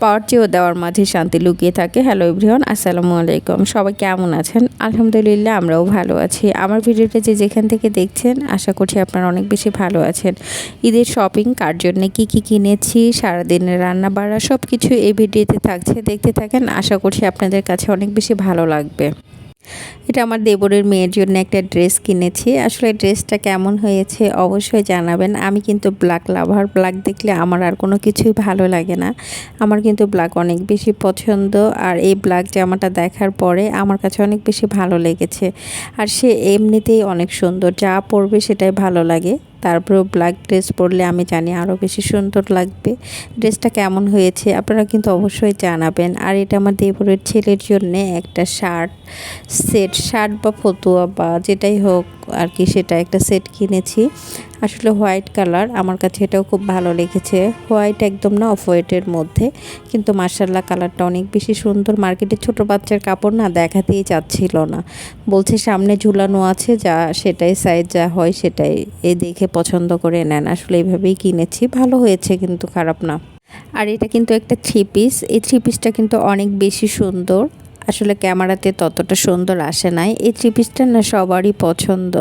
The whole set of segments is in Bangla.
পাওয়ার চেয়েও দেওয়ার মাঝে শান্তি লুকিয়ে থাকে। হ্যালো এভরিওয়ান, আসসালামু আলাইকুম। সবাই কেমন আছেন? আলহামদুলিল্লাহ, আমরাও ভালো আছি। আমার ভিডিওটা যে যেখান থেকে দেখছেন, আশা করছি আপনারা অনেক বেশি ভালো আছেন। ঈদের শপিং কার জন্য কী কী কিনেছি, সারাদিনের রান্না বাড়া সব কিছু এই ভিডিওতে থাকছে, দেখতে থাকেন। আশা করছি আপনাদের কাছে অনেক বেশি ভালো লাগবে। এটা আমার দেবরের মেয়ের জন্য একটা ড্রেস কিনেছি। আসলে ড্রেসটা কেমন হয়েছে অবশ্যই জানাবেন। আমি কিন্তু ব্ল্যাক লাভার, ব্ল্যাক দেখলে আমার আর কোনো কিছুই ভালো লাগে না। আমার কিন্তু ব্ল্যাক অনেক বেশি পছন্দ, আর এই ব্ল্যাক জামাটা দেখার পরে আমার কাছে অনেক বেশি ভালো লেগেছে। আর সে এমনিতেই অনেক সুন্দর, যা পরবে সেটাই ভালো লাগে। তারপরেও ব্ল্যাক ড্রেস পরলে আমি জানি আরও বেশি সুন্দর লাগবে। ড্রেসটা কেমন হয়েছে আপনারা কিন্তু অবশ্যই জানাবেন। আর এটা আমার দেবরের ছেলের জন্যে একটা শার্ট বা ফতুয়া বা যেটাই হোক আর কি, সেটা একটা সেট কিনেছি। আসলে হোয়াইট কালার, আমার কাছে এটাও খুব ভালো লেগেছে। হোয়াইট একদম না, অফ হোয়াইটের মধ্যে, কিন্তু মাশাআল্লাহ কালারটা অনেক বেশি সুন্দর। মার্কেটে ছোট বাচ্চার কাপড় না দেখাতেই চাচ্ছিল না, বলছে সামনে ঝুলানো আছে, যা সেটাই সাইজ যা হয় সেটাই দেখে পছন্দ করে নেন। আসলে এইভাবেই কিনেছি, ভালো হয়েছে কিন্তু খারাপ না। আর এটা কিন্তু একটা থ্রি পিস। এই থ্রি পিসটা কিন্তু অনেক বেশি সুন্দর। আসলে ক্যামেরাতে ততটা সুন্দর আসে নাই। এই থ্রি পিসটা না সবারই পছন্দ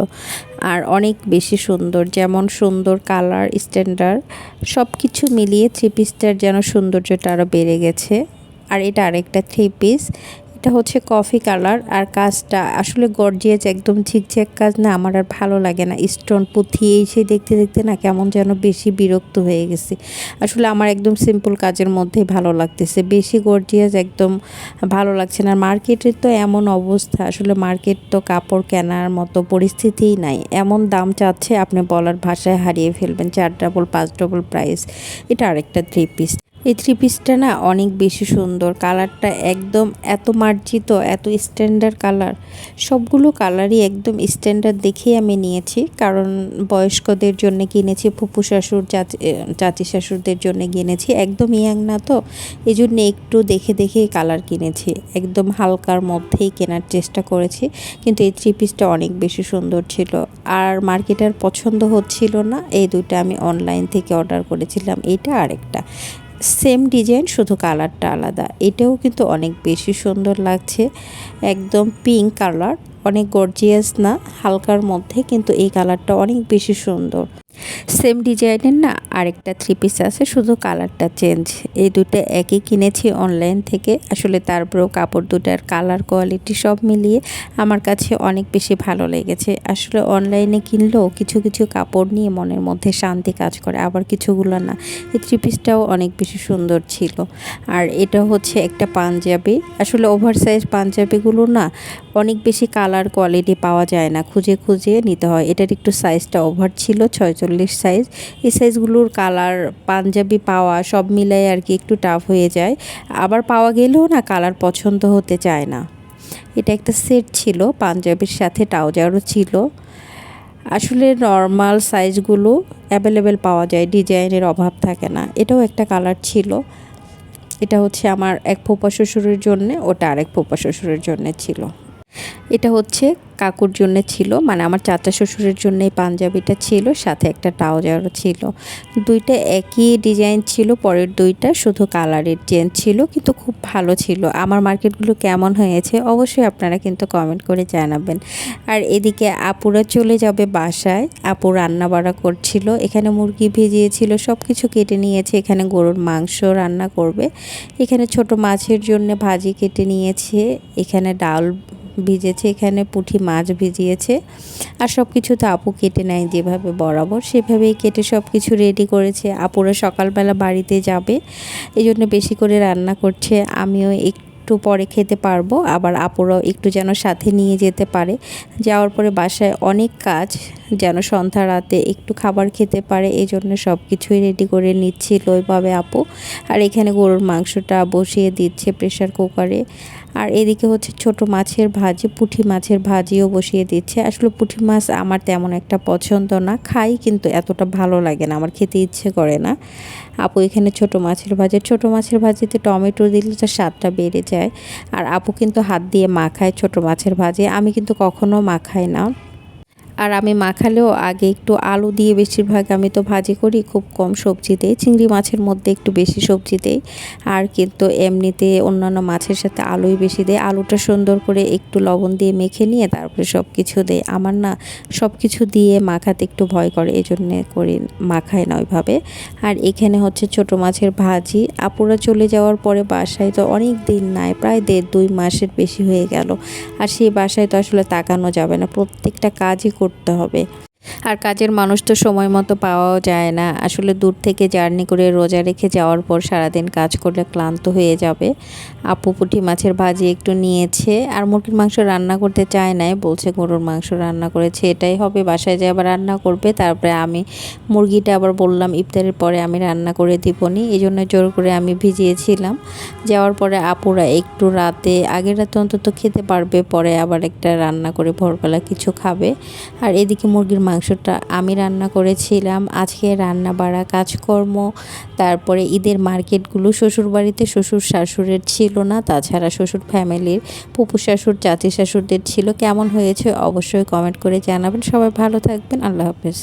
আর অনেক বেশি সুন্দর। যেমন সুন্দর কালার, স্ট্যান্ডার্ড সব কিছু মিলিয়ে থ্রি পিসটার যেন সৌন্দর্যটা আরও বেড়ে গেছে। আর এটা আরেকটা থ্রি পিস, এটা হচ্ছে কফি কালার। আর কাজটা আসলে গর্জিয়াস, একদম ঝিকঝ্যাক কাজ না, আমার আর ভালো লাগে না। স্টোন পুঁথিয়ে এসে দেখতে দেখতে না কেমন যেন বেশি বিরক্ত হয়ে গেছি। আসলে আমার একদম সিম্পল কাজের মধ্যেই ভালো লাগতেছে, বেশি গর্জিয়াস একদম ভালো লাগছে না। মার্কেটের তো এমন অবস্থা, আসলে মার্কেট তো কাপড় কেনার মতো পরিস্থিতিই নাই। এমন দাম চাচ্ছে আপনি বলার ভাষায় হারিয়ে ফেলবেন, 4 ডাবল 5 ডাবল প্রাইস। এটা আরেকটা থ্রি পিস। এই থ্রি পিসটা না অনেক বেশি সুন্দর, কালারটা একদম এত মার্জিত, এত স্ট্যান্ডার্ড কালার। সবগুলো কালারই একদম স্ট্যান্ডার্ড দেখেই আমি নিয়েছি, কারণ বয়স্কদের জন্য কিনেছি, ফুপু শাশুড় চাচি শাশুড়দের জন্য কিনেছি। একদম ইয়াং না তো, এই জন্য একটু দেখে দেখে কালার কিনেছি, একদম হালকার মধ্যেই কেনার চেষ্টা করেছি। কিন্তু এই থ্রি পিসটা অনেক বেশি সুন্দর ছিল। আর মার্কেটের পছন্দ হচ্ছিল না, এই দুইটা আমি অনলাইন থেকে অর্ডার করেছিলাম। এটা আরেকটা সেম ডিজাইন, শুধু কালারটা আলাদা। এটাও কিন্তু অনেক বেশি সুন্দর লাগছে, একদম পিঙ্ক কালার, অনেক গর্জিয়াস না, হালকার মধ্যে, কিন্তু এই কালারটা অনেক বেশি সুন্দর। সেম ডিজাইনের না আরেকটা থ্রি পিস আছে, শুধু কালারটা চেঞ্জ। এই দুটো একই কিনেছি অনলাইন থেকে। আসলে তারপরেও কাপড় দুটার কালার, কোয়ালিটি সব মিলিয়ে আমার কাছে অনেক বেশি ভালো লেগেছে। আসলে অনলাইনে কিনলেও কিছু কিছু কাপড় নিয়ে মনের মধ্যে শান্তি কাজ করে, আবার কিছুগুলো না। এই থ্রি পিসটাও অনেক বেশি সুন্দর ছিল। আর এটা হচ্ছে একটা পাঞ্জাবি। আসলে ওভার সাইজ পাঞ্জাবিগুলো না অনেক বেশি কালার কোয়ালিটি পাওয়া যায় না, খুঁজে খুঁজে নিতে হয়। এটার একটু সাইজটা ওভার ছিল, 46 সাইজ। এই সাইজগুলোর কালার পাঞ্জাবি পাওয়া সব মিলাই আর কি একটু টাফ হয়ে যায়। আবার পাওয়া গেলেও না কালার পছন্দ হতে চায় না। এটা একটা সেট ছিল, পাঞ্জাবির সাথে ট্রাউজারও ছিল। আসলে নর্মাল সাইজগুলো অ্যাভেলেবেল পাওয়া যায়, ডিজাইনের অভাব থাকে না। এটাও একটা কালার ছিল। এটা হচ্ছে আমার এক ফুপা শ্বশুরের জন্যে, ওটা আরেক ফুপা শ্বশুরের জন্যে ছিল। এটা হচ্ছে কাকুর জন্য ছিল, মানে আমার চাচা শ্বশুরের জন্য এই পাঞ্জাবিটা ছিল, সাথে একটা ট্রাউজারও ছিল। দুইটা একই ডিজাইন ছিল, পরের দুইটা শুধু কালারের চেঞ্জ ছিল, কিন্তু খুব ভালো ছিল। আমার মার্কেটগুলো কেমন হয়েছে অবশ্যই আপনারা কিন্তু কমেন্ট করে জানাবেন। আর এদিকে আপুরা চলে যাবে বাসায়, আপু রান্না বাড়া করছিল। এখানে মুরগি ভিজিয়েছিল, সব কিছু কেটে নিয়েছে। এখানে গরুর মাংস রান্না করবে। এখানে ছোট মাছের জন্য ভাজি কেটে নিয়েছে। এখানে ডাল ভিজেছে, এখানে পুঁটি মাছ ভিজিয়েছে। আর সব কিছু তো আপু কেটে নেয় যেভাবে বরাবর, সেভাবেই কেটে সব কিছু রেডি করেছে। আপুরা সকালবেলা বাড়িতে যাবে, এই জন্য বেশি করে রান্না করছে। আমিও একটু পরে খেতে পারবো, আবার আপুরাও একটু যেন সাথে নিয়ে যেতে পারে। যাওয়ার পরে বাসায় অনেক কাজ, যেন সন্ধ্যা রাতে একটু খাবার খেতে পারে, এই জন্য সব কিছুই রেডি করে নিচ্ছিল ওইভাবে আপু। আর এখানে গরুর মাংসটা বসিয়ে দিচ্ছে প্রেশার কুকারে। আর এদিকে হচ্ছে ছোট মাছের ভাজি, পুঁটি মাছের ভাজিও বসিয়ে দিচ্ছে। আসলে পুঁটি মাছ আমার তেমন একটা পছন্দ না, খাই কিন্তু এতটা ভালো লাগে না, আমার খেতে ইচ্ছে করে না। আপু এখানে ছোট মাছের ভাজিতে টমেটো দিলে তো স্বাদটা বেড়ে যায়। আর আপু কিন্তু হাত দিয়ে মাখায় ছোট মাছের ভাজি, আমি কিন্তু কখনো মাখাই না। আর আমি মাখালেও আগে একটু আলু দিয়ে বেশিরভাগ আমি তো ভাজি করি, খুব কম সবজি দেই। চিংড়ি মাছের মধ্যে একটু বেশি সবজি দেই, আর কিন্তু এমনিতে অন্যান্য মাছের সাথে আলুই বেশি দেই। আলুটা সুন্দর করে একটু লবণ দিয়ে মেখে নিয়ে তারপরে সব কিছু দেই। আমার না সব কিছু দিয়ে মাখাতে একটু ভয় করে, এই জন্যে করি, মাখাই না ওইভাবে। আর এখানে হচ্ছে ছোটো মাছের ভাজি। আপুরা চলে যাওয়ার পরে বাসায় তো অনেক দিন নাই, প্রায় 1.5-2 মাসের বেশি হয়ে গেল। আর সেই বাসায় তো আসলে তাকানো যাবে না, প্রত্যেকটা কাজই করতে হবে। আর কাজের মানুষ তো সময় মতো পাওয়াও যায় না। আসলে দূর থেকে জার্নি করে রোজা রেখে যাওয়ার পর সারাদিন কাজ করলে ক্লান্ত হয়ে যাবে। আপু পুঁটি মাছের ভাজি একটু নিয়েছে, আর মুরগির মাংস রান্না করতে চায় নাই, বলছে গরুর মাংস রান্না করেছে এটাই হবে, বাসায় যেয়ে আবার রান্না করবে। তারপরে আমি মুরগিটা আবার বললাম ইফতারের পরে আমি রান্না করে দিবনি, এই জন্য জোর করে আমি ভিজিয়েছিলাম। যাওয়ার পরে আপুরা একটু রাতে, আগের রাতে অন্তত খেতে পারবে, পরে আবার একটা রান্না করে ভোরবেলা কিছু খাবে। আর এদিকে মুরগির মাংসটা আমি রান্না করেছিলাম। আজকে রান্না বাড়া কাজকর্ম, তারপরে ঈদের মার্কেটগুলো, শ্বশুর বাড়িতে শ্বশুর শাশুড়ের ছিল না, তাছাড়া শ্বশুর ফ্যামিলির ফুপু শাশুড় চাচি শাশুড়দের ছিল। কেমন হয়েছে অবশ্যই কমেন্ট করে জানাবেন। সবাই ভালো থাকবেন, আল্লাহ হাফেজ।